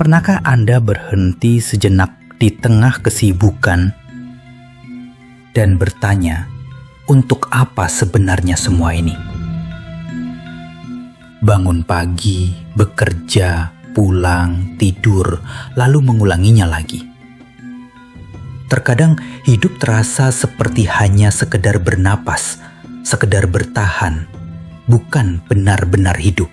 Pernahkah Anda berhenti sejenak di tengah kesibukan dan bertanya, untuk apa sebenarnya semua ini? Bangun pagi, bekerja, pulang, tidur, lalu mengulanginya lagi. Terkadang hidup terasa seperti hanya sekedar bernapas, sekedar bertahan, bukan benar-benar hidup.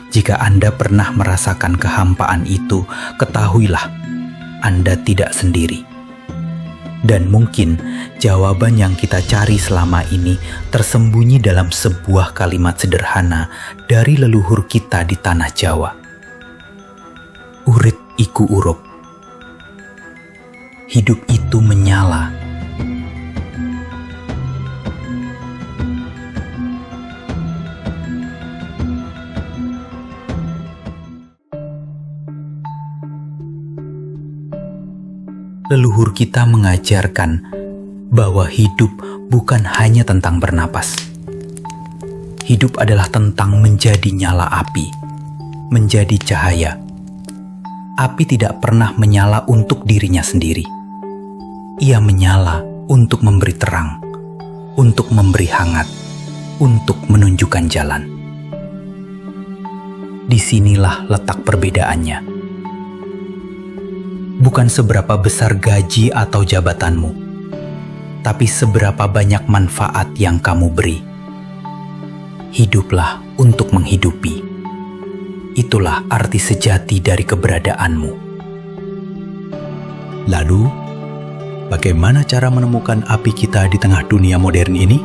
Jika Anda pernah merasakan kehampaan itu, ketahuilah Anda tidak sendiri. Dan mungkin jawaban yang kita cari selama ini tersembunyi dalam sebuah kalimat sederhana dari leluhur kita di tanah Jawa. Urit iku urup. Hidup itu menyala. Leluhur kita mengajarkan bahwa hidup bukan hanya tentang bernapas. Hidup adalah tentang menjadi nyala api, menjadi cahaya. Api tidak pernah menyala untuk dirinya sendiri. Ia menyala untuk memberi terang, untuk memberi hangat, untuk menunjukkan jalan. Disinilah letak perbedaannya. Bukan seberapa besar gaji atau jabatanmu, tapi seberapa banyak manfaat yang kamu beri. Hiduplah untuk menghidupi. Itulah arti sejati dari keberadaanmu. Lalu, bagaimana cara menemukan api kita di tengah dunia modern ini?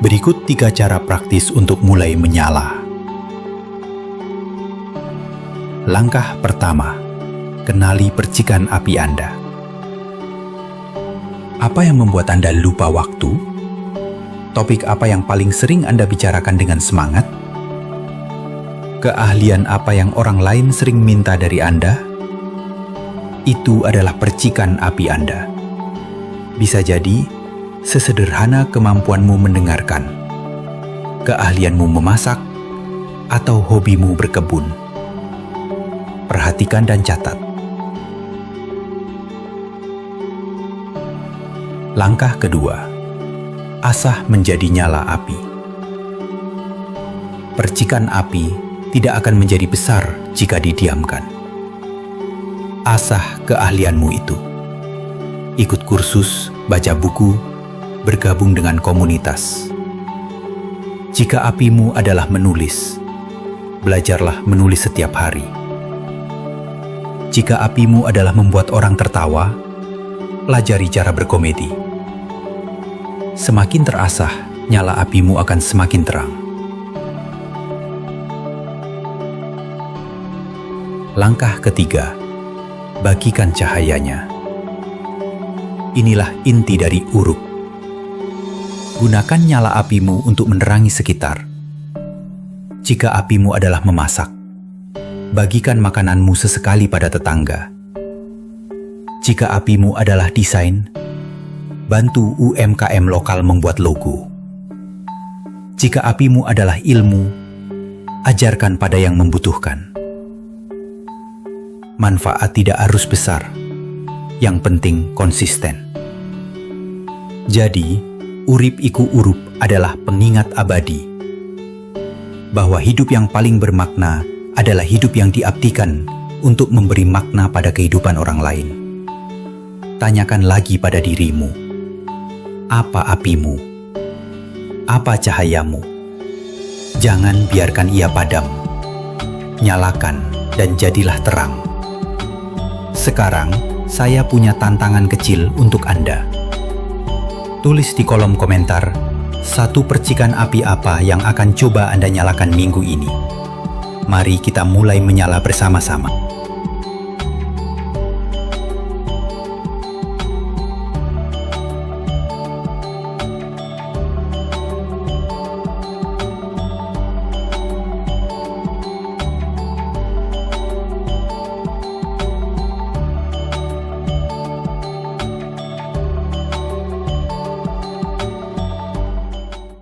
Berikut 3 cara praktis untuk mulai menyala. Langkah pertama, kenali percikan api Anda. Apa yang membuat Anda lupa waktu? Topik apa yang paling sering Anda bicarakan dengan semangat? Keahlian apa yang orang lain sering minta dari Anda? Itu adalah percikan api Anda. Bisa jadi sesederhana kemampuanmu mendengarkan, keahlianmu memasak, atau hobimu berkebun. Perhatikan dan catat. Langkah kedua, asah menjadi nyala api. Percikan api tidak akan menjadi besar jika didiamkan. Asah keahlianmu itu. Ikut kursus, baca buku, bergabung dengan komunitas. Jika apimu adalah menulis, belajarlah menulis setiap hari. Jika apimu adalah membuat orang tertawa, pelajari cara berkomedi. Semakin terasah, nyala apimu akan semakin terang. Langkah ketiga, bagikan cahayanya. Inilah inti dari uruk. Gunakan nyala apimu untuk menerangi sekitar. Jika apimu adalah memasak, bagikan makananmu sesekali pada tetangga. Jika apimu adalah desain, bantu UMKM lokal membuat logo. Jika apimu adalah ilmu, ajarkan pada yang membutuhkan. Manfaat tidak harus besar, yang penting konsisten. Jadi, urip iku urup adalah pengingat abadi bahwa hidup yang paling bermakna adalah hidup yang diabdikan untuk memberi makna pada kehidupan orang lain. Tanyakan lagi pada dirimu, apa apimu? Apa cahayamu? Jangan biarkan ia padam. Nyalakan dan jadilah terang. Sekarang, saya punya tantangan kecil untuk Anda. Tulis di kolom komentar, 1 percikan api apa yang akan coba Anda nyalakan minggu ini. Mari kita mulai menyala bersama-sama.